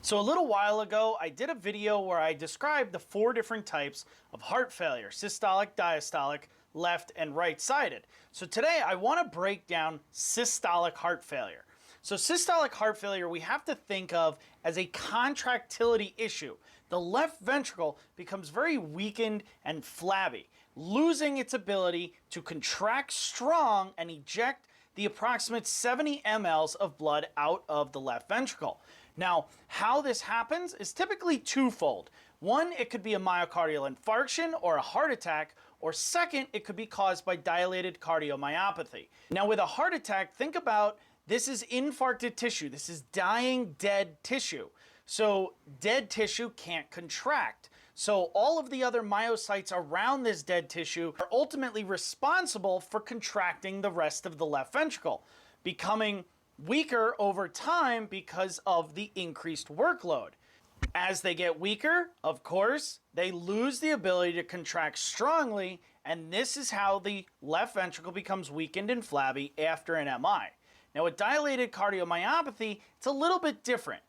So a little while ago, I did a video where I described the 4 different types of heart failure: systolic, diastolic, left, and right-sided. So today I want to break down systolic heart failure. So systolic heart failure we have to think of as a contractility issue. The left ventricle becomes very weakened and flabby, losing its ability to contract strong and eject the approximate 70 mLs of blood out of the left ventricle. Now, how this happens is typically twofold. One, it could be a myocardial infarction or a heart attack, or second, it could be caused by dilated cardiomyopathy. Now, with a heart attack, think about this is infarcted tissue. This is dying, dead tissue. So dead tissue can't contract. So all of the other myocytes around this dead tissue are ultimately responsible for contracting the rest of the left ventricle, becoming weaker over time because of the increased workload. As they get weaker, of course, they lose the ability to contract strongly, and this is how the left ventricle becomes weakened and flabby after an MI. Now, with dilated cardiomyopathy, it's a little bit different.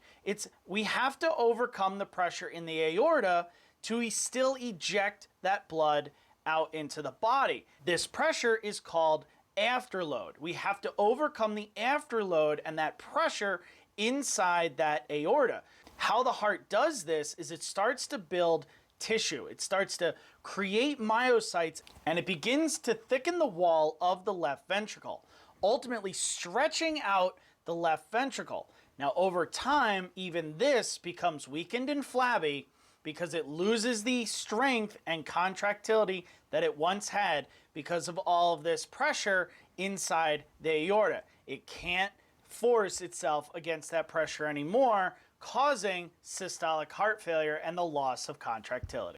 We have to overcome the pressure in the aorta to still eject that blood out into the body. This pressure is called afterload. We have to overcome the afterload and that pressure inside that aorta. How the heart does this is it starts to build tissue. It starts to create myocytes, and it begins to thicken the wall of the left ventricle, ultimately stretching out the left ventricle. Now, over time, even this becomes weakened and flabby because it loses the strength and contractility that it once had because of all of this pressure inside the aorta. It can't force itself against that pressure anymore, causing systolic heart failure and the loss of contractility.